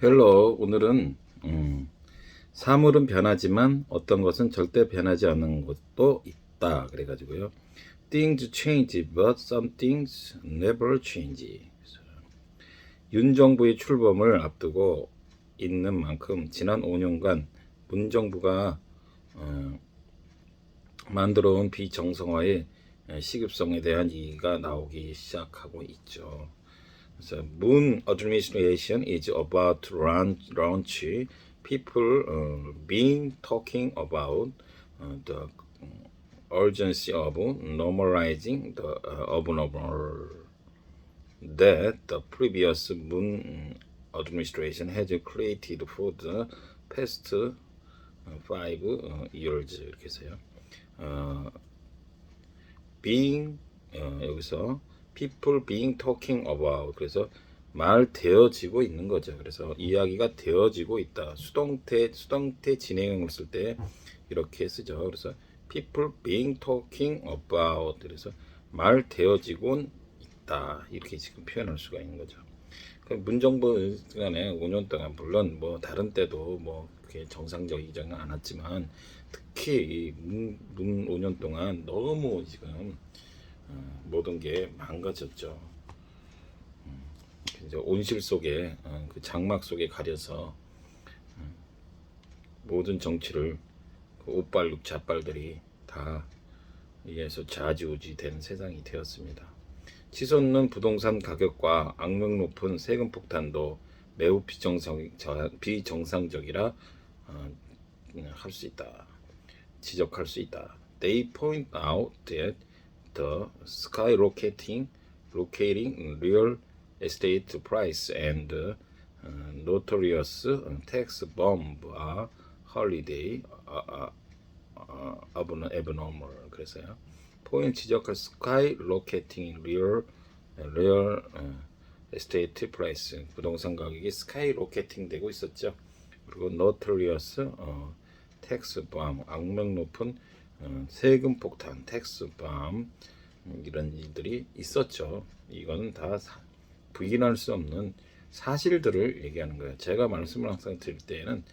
헬로 오늘은 사물은 변하지만 어떤 것은 절대 변하지 않는 것도 있다 그래가지고요. Things change, but some things never change. 윤 정부의 출범을 앞두고 있는 만큼 지난 5년간 문 정부가 만들어온 비정상화의 시급성에 대한 얘기가 나오기 시작하고 있죠. So Moon administration is about to launch. People been talking about the urgency of normalizing the abnormal that the previous Moon administration has created for the past 5 years. 이렇게 해서요. being 여기서 people being talking about 그래서 말 되어지고 있는 거죠. 그래서 이야기가 되어지고 있다. 수동태 진행형을 쓸 때 이렇게 쓰죠. 그래서 people being talking about 그래서 말 되어지고 있다. 이렇게 지금 표현할 수가 있는 거죠. 문정부 시간에 5년 동안 물론 뭐 다른 때도 뭐 그렇게 정상적이지는 않았지만 특히 문 5년 동안 너무 지금 모든 게 망가졌죠. 이제 온실 속에 그 장막 속에 가려서 모든 정치를 그 옷발육 자빨들이 다 위에서 좌지우지 된 세상이 되었습니다. 치솟는 부동산 가격과 악명 높은 세금 폭탄도 매우 비정상적이라 할 수 있다. 지적할 수 있다. They point out that the skyrocketing real estate price and notorious tax bomb are holiday abnormal. 그래서요. 포인트 지적할 skyrocketing real estate price 부동산 가격이 skyrocketing 되고 있었죠. 그리고 notorious tax bomb 악명 높은 세금 폭탄 tax bomb 이런 일들이 있었죠. 이건 다 부인할 수 없는 사실들을 얘기하는 거예요. 제가 말씀을 항상 드릴 때에는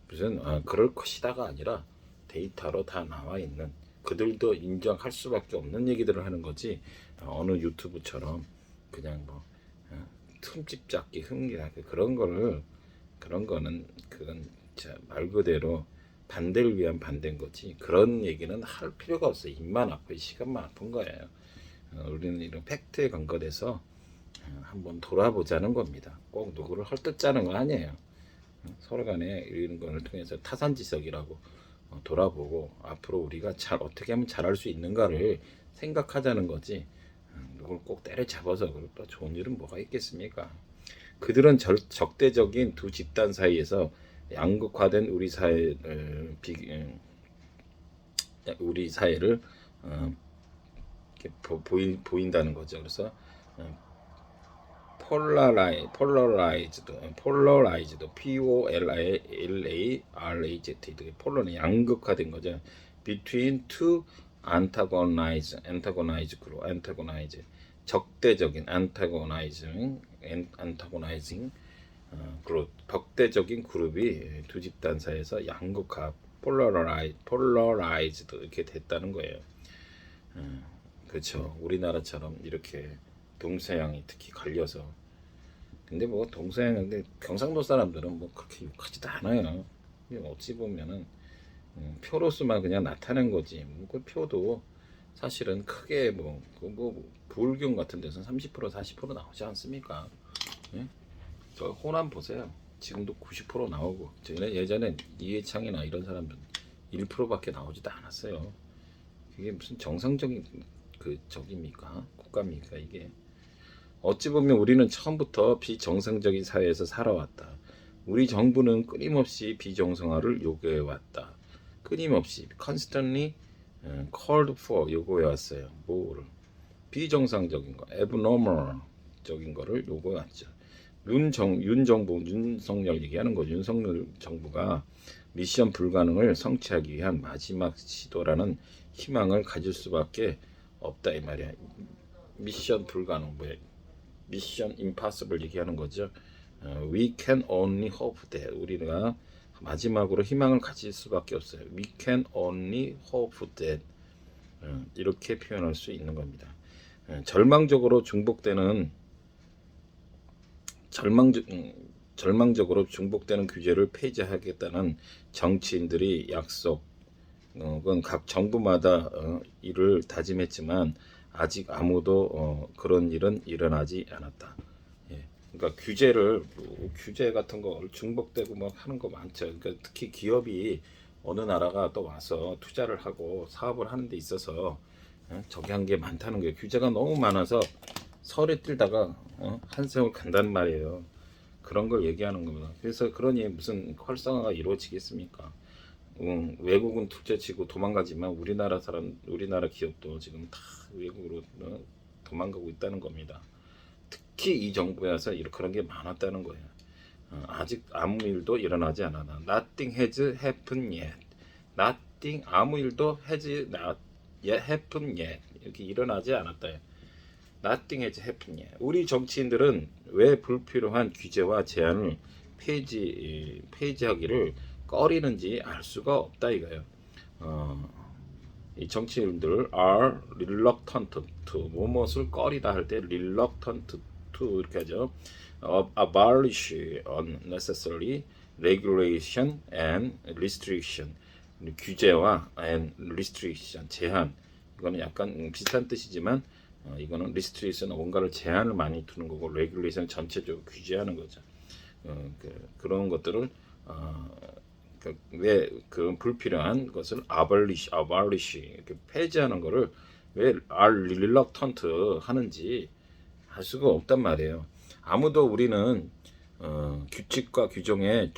무슨 그럴 것이다가 아니라 데이터로 다 나와 있는 그들도 인정할 수밖에 없는 얘기들을 하는 거지 어느 유튜브처럼 그냥 뭐 틈집 잡기 흥미하게 그런 거는 그건 말 그대로 반대를 위한 반대인 거지 그런 얘기는 할 필요가 없어요. 입만 아프고 시간만 아픈 거예요. 우리는 이런 팩트에 근거돼서 한번 돌아보자는 겁니다. 꼭 누구를 헐뜯자는 거 아니에요. 서로 간에 이런 거를 통해서 타산지석이라고 돌아보고 앞으로 우리가 어떻게 하면 잘할 수 있는가를 생각하자는 거지 누굴 꼭 때려잡아서 또 좋은 일은 뭐가 있겠습니까? 그들은 적대적인 두 집단 사이에서 양극화된 우리 사회를 보인다는 거죠. 그래서 폴러라이즈드, POLARAZ, 폴러는 양극화된 거죠. Between two antagonize 적대적인 antagonizing 그룹, 적대적인 그룹이 두 집단 사이에서 양극화, 폴러라이즈드 이렇게 됐다는 거예요. 그렇죠. 우리나라처럼 이렇게 동서양이 특히 갈려서 근데 뭐 동서양인데 경상도 사람들은 뭐 그렇게 욕하지도 않아요. 어찌 보면은 표로서만 그냥 나타낸 거지. 그 표도 사실은 크게 뭐 불경 같은 데서는 30% 40% 나오지 않습니까? 예? 저 호남 보세요. 지금도 90% 나오고 예전에 이해창이나 이런 사람들은 1%밖에 나오지도 않았어요. 그게 무슨 정상적인 그 적입니까? 국가입니까 이게? 어찌 보면 우리는 처음부터 비정상적인 사회에서 살아왔다. 우리 정부는 끊임없이 비정상화를 요구해왔다. 끊임없이 constantly called for 요구해왔어요. 뭐를? 비정상적인 거, abnormal적인 거를 요구해왔죠. 윤석열 얘기하는 거죠. 윤석열 정부가 미션 불가능을 성취하기 위한 마지막 시도라는 희망을 가질 수밖에 없다 이 말이야. 미션 불가능, 미션 임파서블 얘기하는 거죠. We can only hope that 우리가 마지막으로 희망을 가질 수밖에 없어요. We can only hope that 이렇게 표현할 수 있는 겁니다. 절망적으로 중복되는 규제를 폐지하겠다는 정치인들이 약속 그건 각 정부마다 이를 다짐했지만 아직 아무도 그런 일은 일어나지 않았다. 예. 그러니까 규제 같은 거 중복되고 막 하는 거 많죠. 그러니까 특히 기업이 어느 나라가 또 와서 투자를 하고 사업을 하는 데 있어서 저기 한 게 많다는 거예요. 규제가 너무 많아서 설에 뛰다가 한세월 간단 말이에요. 그런 걸 얘기하는 겁니다. 그래서 그러니 무슨 활성화가 이루어지겠습니까? 외국은 둘째치고 도망가지만 우리나라 기업도 지금 다 외국으로 도망가고 있다는 겁니다. 특히 이 정부에서 그런 게 많았다는 거예요. 아직 아무 일도 일어나지 않았다. Nothing has happened yet. Nothing 아무 일도 has not yet happened yet. 이렇게 일어나지 않았다. Nothing has happened yet. 우리 정치인들은 왜 불필요한 규제와 제한을 폐지하기를 꺼리는지 알 수가 없다 이거예요. 이 정치인들 are reluctant to 무엇을 꺼리다 할 때 reluctant to 이렇게 하죠. abolish unnecessary regulation and restriction. 규제와 and restriction 제한. 이거는 약간 비슷한 뜻이지만 이거는 restriction 뭔가를 제한을 많이 두는 거고 regulation 전체적으로 규제하는 거죠. 그런 것들을 왜 그 불필요한 것을 abolish 이렇게 폐지하는 거를 왜 are reluctant 하는지 할 수가 없단 말이에요. 우리는 규칙과 규정에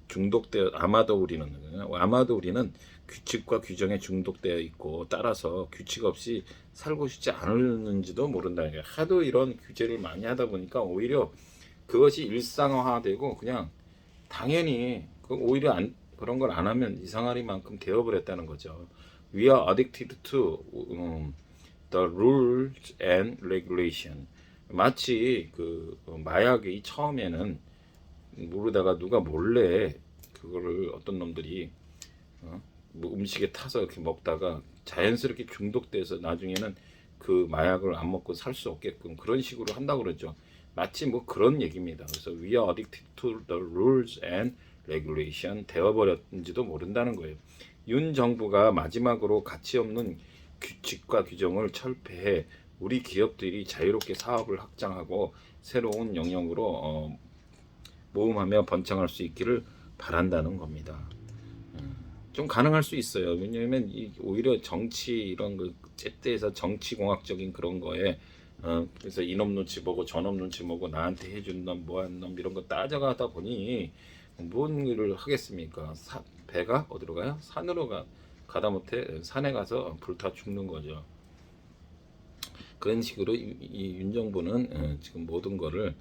중독되어 아마도 우리는 규칙과 규정에 중독되어 있고 따라서 규칙 없이 살고 싶지 않을는지도 모른다는 거예요. 하도 이런 규제를 많이 하다 보니까 오히려 그것이 일상화되고 그냥 당연히 오히려 그런 걸 안 하면 이상하리만큼 되어버렸다는 거죠. We are addicted to the rules and regulation. 마치 그 마약이 처음에는 모르다가 누가 몰래 그거를 어떤 놈들이 뭐 음식에 타서 이렇게 먹다가 자연스럽게 중독돼서 나중에는 그 마약을 안 먹고 살 수 없게끔 그런 식으로 한다고 그러죠. 마치 뭐 그런 얘기입니다. 그래서 we are addicted to the rules and regulation 되어버렸는지도 모른다는 거예요. 윤 정부가 마지막으로 가치 없는 규칙과 규정을 철폐해 우리 기업들이 자유롭게 사업을 확장하고 새로운 영역으로 모험하며 번창할 수 있기를 바란다는 겁니다. 좀 가능할 수 있어요. 왜냐하면 오히려 정치 이런 거 째때에서 정치공학적인 그런 거에 그래서 이놈 눈치 보고 저놈 눈치 보고 나한테 해준 놈 뭐한 놈 이런 거 따져가다 보니 뭔 일을 하겠습니까? 배가 어디로 가요? 산으로 가다 못해 산에 가서 불타 죽는 거죠. 그런 식으로 이 윤정부는 지금 모든 거를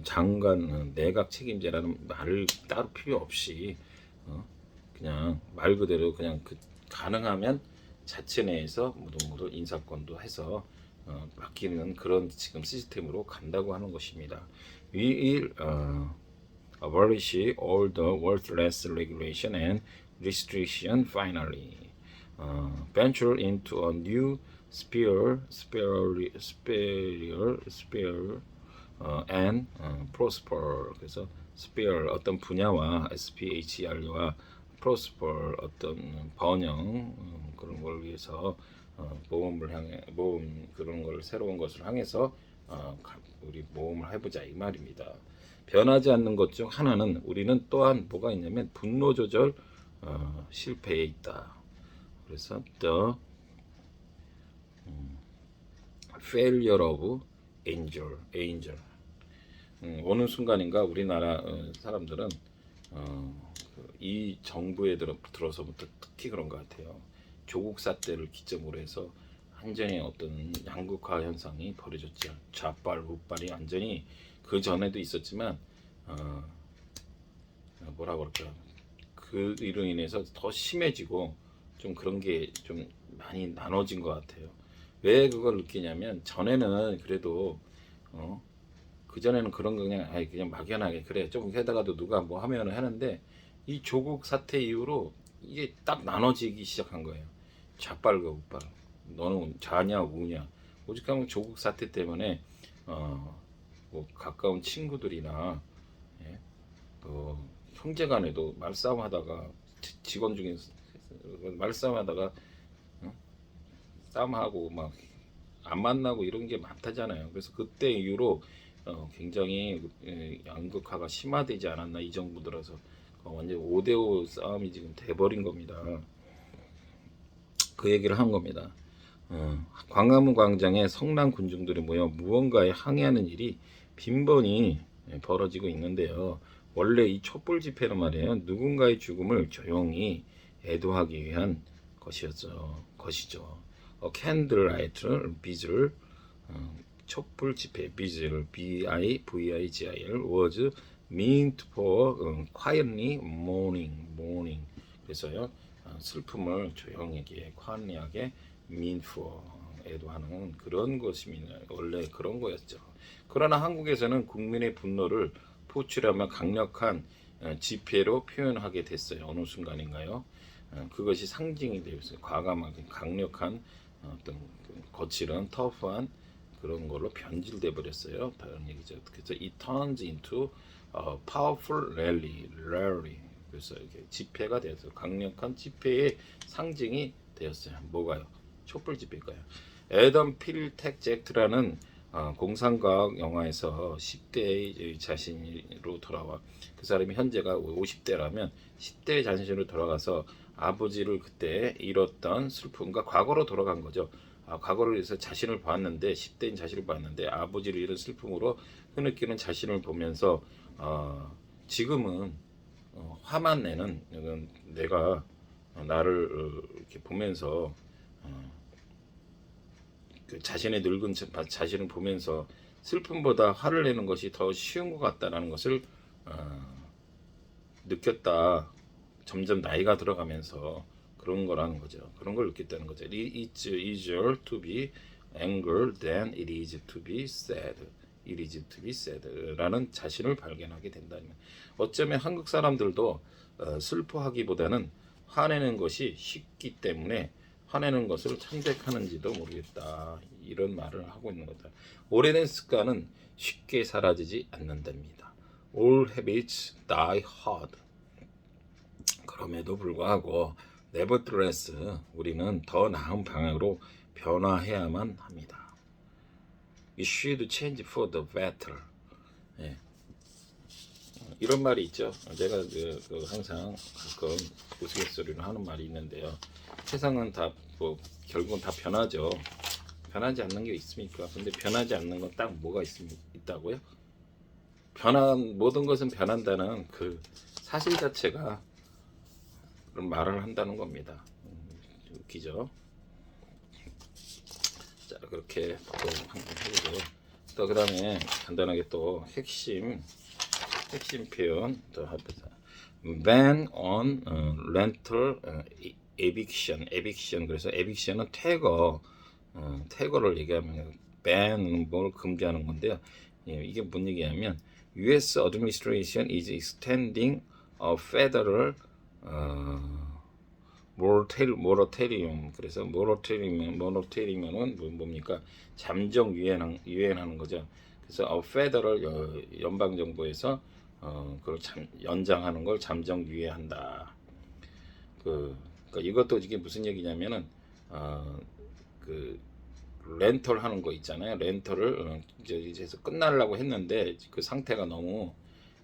장관 내각 책임제라는 말을 따로 필요 없이 그냥 말 그대로 그냥 가능하면 자체 내에서 모두 인사권도 해서 바뀌는 그런 지금 시스템으로 간다고 하는 것입니다. We will abolish all the worthless regulation and restriction finally. Venture into a new sphere and prosper. 그래서 sphere 어떤 분야와 SPHER와 prosper 어떤 번영 그런 걸 위해서 모험 그런 걸 새로운 것을 향해서 우리 모험을 해보자 이 말입니다. 변하지 않는 것 중 하나는 우리는 또한 뭐가 있냐면 분노 조절 실패에 있다. 그래서 the failure of angel. 어느 순간인가 우리나라 사람들은 이 정부에 들어서부터 특히 그런 것 같아요. 조국 사태를 기점으로 해서 완전히 어떤 양극화 현상이 벌어졌죠. 좌빨 우빨이 완전히 그 전에도 있었지만 뭐라 그럴까 그 이로 인해서 더 심해지고 좀 그런 게 좀 많이 나눠진 것 같아요. 왜 그걸 느끼냐면 전에는 그래도 그 전에는 그런 거 그냥 그냥 막연하게 그래 좀 해다가도 누가 뭐 하면은 하는데 이 조국 사태 이후로 이게 딱 나눠지기 시작한 거예요. 좌빨과 우빨. 너는 좌냐 우냐. 오직하면 조국 사태 때문에 뭐 가까운 친구들이나 예, 형제간에도 말싸움하다가 직원 중에 말싸움하다가 싸움하고 막 안 만나고 이런 게 많다잖아요. 그래서 그때 이후로 굉장히 양극화가 심화되지 않았나 이 정부 들어서 완전 5대5 싸움이 지금 돼버린 겁니다. 그 얘기를 한 겁니다. 광화문 광장에 성남 군중들이 모여 무언가에 항의하는 일이 빈번히 벌어지고 있는데요. 원래 이 촛불 집회는 말이에요. 누군가의 죽음을 조용히 애도하기 위한 것이죠. 캔들라이트를 비즈를 촛불 집회 비즈를 BIVIGIL was meant for quietly mourning 그래서요 슬픔을 조용하게 quietly하게 meant for 애도하는 그런 것입니다. 원래 그런 거였죠. 그러나 한국에서는 국민의 분노를 표출하며 강력한 집회로 표현하게 됐어요. 어느 순간인가요? 그것이 상징이 되었어요. 과감하게 강력한 어떤 거칠은 터프한 그런 걸로 변질돼 버렸어요. 다른 얘기죠. 그래서 it turns into a powerful rally. 그래서 이게 집회가 되어서 강력한 집회의 상징이 되었어요. 뭐가요? 촛불 집회가요. 애덤 필텍 잭트라는 공상과학 영화에서 10대의 자신으로 돌아와 그 사람이 현재가 50대라면 10대의 자신으로 돌아가서 아버지를 그때 잃었던 슬픔과 과거로 돌아간 거죠. 과거를 위해서 자신을 봤는데 10대인 자신을 봤는데 아버지를 잃은 슬픔으로 흐느끼는 자신을 보면서 지금은 화만 내는 내가 나를 이렇게 보면서 그 자신의 늙은 자신을 보면서 슬픔보다 화를 내는 것이 더 쉬운 것 같다라는 것을 느꼈다. 점점 나이가 들어가면서 그런 거라는 거죠. 그런 걸 느꼈다는 거죠. It's easier to be angry than it is to be sad. It is to be sad라는 자신을 발견하게 된다면 어쩌면 한국 사람들도 슬퍼하기보다는 화내는 것이 쉽기 때문에 화내는 것을 선택하는지도 모르겠다. 이런 말을 하고 있는 거다. 오래된 습관은 쉽게 사라지지 않는답니다. All habits die hard. 그럼에도 불구하고 nevertheless 우리는 더 나은 방향으로 변화해야만 합니다. We should change for the better. 예. 이런 말이 있죠. 제가 항상 가끔 우스갯소리로 하는 말이 있는데요. 세상은 다 결국은 다 변하죠. 변하지 않는 게 있습니까? 근데 변하지 않는 건 딱 뭐가 있다고요? 모든 것은 변한다는 그 사실 자체가 그런 말을 한다는 겁니다. 웃기죠? 자, 그렇게 또 한번 해보고 또 그 다음에 간단하게 또 핵심 표현 또 합니다. ban on rental eviction 그래서 eviction은 퇴거를 얘기하면 ban은 뭘 금지하는 건데요. 이게 뭔 얘기냐면 U.S. administration is extending a federal 모라토리움 그래서 모라토리움은 뭡니까? 잠정 유엔하는 거죠. 그래서 페더럴 연방 정부에서 그걸 연장하는 걸 잠정 유예한다. 그러니까 이것도 이게 무슨 얘기냐면은 그 렌털 하는 거 있잖아요. 렌털을 이제 끝나려고 했는데 그 상태가 너무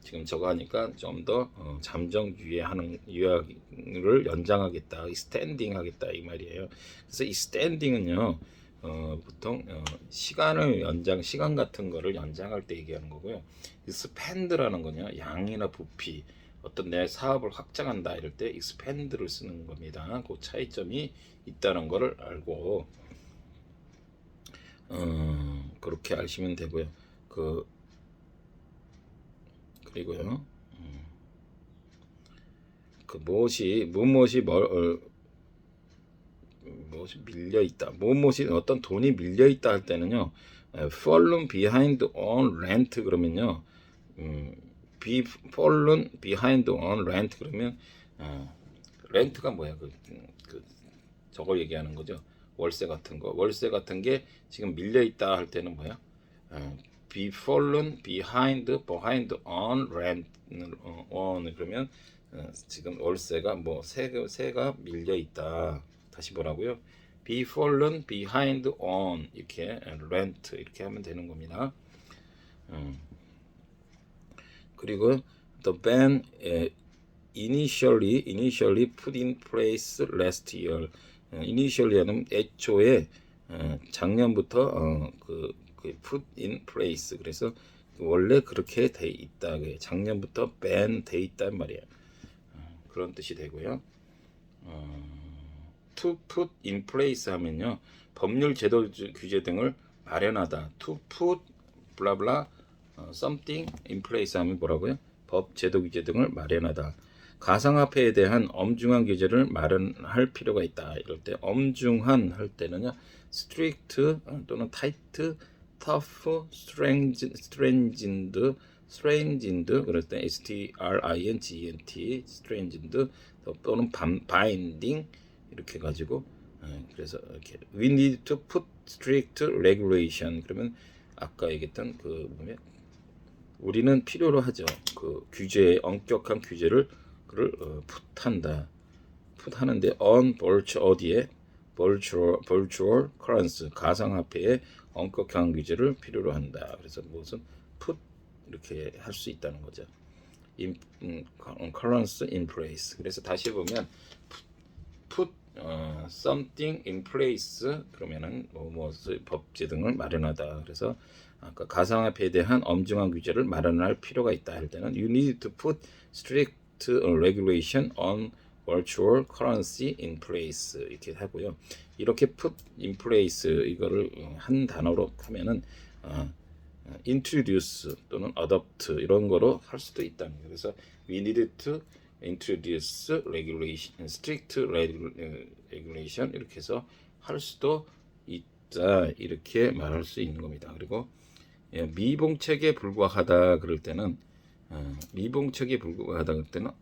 지금 저거 하니까 좀 더 잠정 유예를 연장하겠다, 스탠딩 하겠다 이 말이에요. 그래서 이 스탠딩은요 보통 시간 같은 거를 연장할 때 얘기하는 거고요. expand라는 거냐 양이나 부피 어떤 내 사업을 확장한다 이럴 때 expand를 쓰는 겁니다. 그 차이점이 있다는 거를 알고 그렇게 아시면 되고요. 그리고요. 무엇이 밀려 있다. 무엇이 어떤 돈이 밀려 있다 할 때는요. fallen behind on rent 그러면요. be fallen behind on rent 그러면 렌트가 뭐야? 그 저걸 얘기하는 거죠. 월세 같은 거. 월세 같은 게 지금 밀려 있다 할 때는 뭐야? be fallen behind on rent on 그러면 지금 월세가 뭐 세가 밀려 있다. 다시 보라고요. be fallen behind on 이렇게 rent 이렇게 하면 되는 겁니다. 그리고 the ban initially put in place last year. initially는 애초에 작년부터 그 put in place 그래서 원래 그렇게 돼 있다. 작년부터 ban 돼 있단 말이야. 그런 뜻이 되고요. to put in place 하면요. 법률 제도 규제 등을 마련하다. to put 블라블라 something in place 하면 뭐라고요? 법, 제도 규제 등을 마련하다. 가상화폐에 대한 엄중한 규제를 마련할 필요가 있다. 이럴 때 엄중한 할 때는요. strict 또는 tight, tough, stringent 그럴 때 stringent stringent 또는 binding 이렇게 가지고 그래서 이렇게 we need to put strict regulation 그러면 아까 얘기했던 그 뭐냐 우리는 필요로 하죠. 그 규제 엄격한 규제를 풋한다. 풋하는데 on 어디에 virtual currency 가상화폐에 엄격한 규제를 필요로 한다. 그래서 무슨 put 이렇게 할 수 있다는 거죠. currency in place. 그래서 다시 보면 put something in place 그러면은 무엇을 법제 등을 마련하다. 그래서 아까 가상화폐에 대한 엄중한 규제를 마련할 필요가 있다 할 때는 you need to put strict regulation on virtual currency in place 이렇게 하고요. 이렇게 put in place 이거를 한 단어로 하면은 introduce 또는 adopt 이런 거로 할 수도 있다는 거예요. 그래서 we need to introduce regulation, strict regulation 이렇게 해서 할 수도 있다 이렇게 말할 수 있는 겁니다. 그리고 미봉책에 불과하다 그럴 때는 미봉책에 불과하다 그럴 때는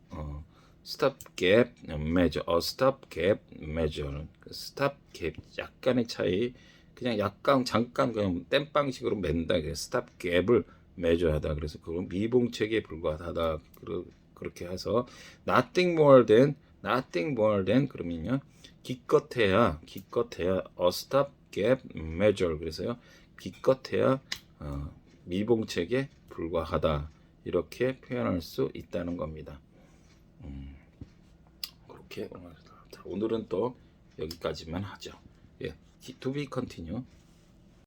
stopgap measure, stopgap measure, stopgap 약간의 차이, 그냥 약간 잠깐 그냥 땜빵식으로 맨다. stopgap을 measure하다. 그래서 그건 미봉책에 불과하다. 그렇게 해서 nothing more than 그러면요 기껏해야 a stopgap measure 그래서요 기껏해야 미봉책에 불과하다 이렇게 표현할 수 있다는 겁니다. 그렇게 오늘은 또 여기까지만 하죠. 예, to be continue.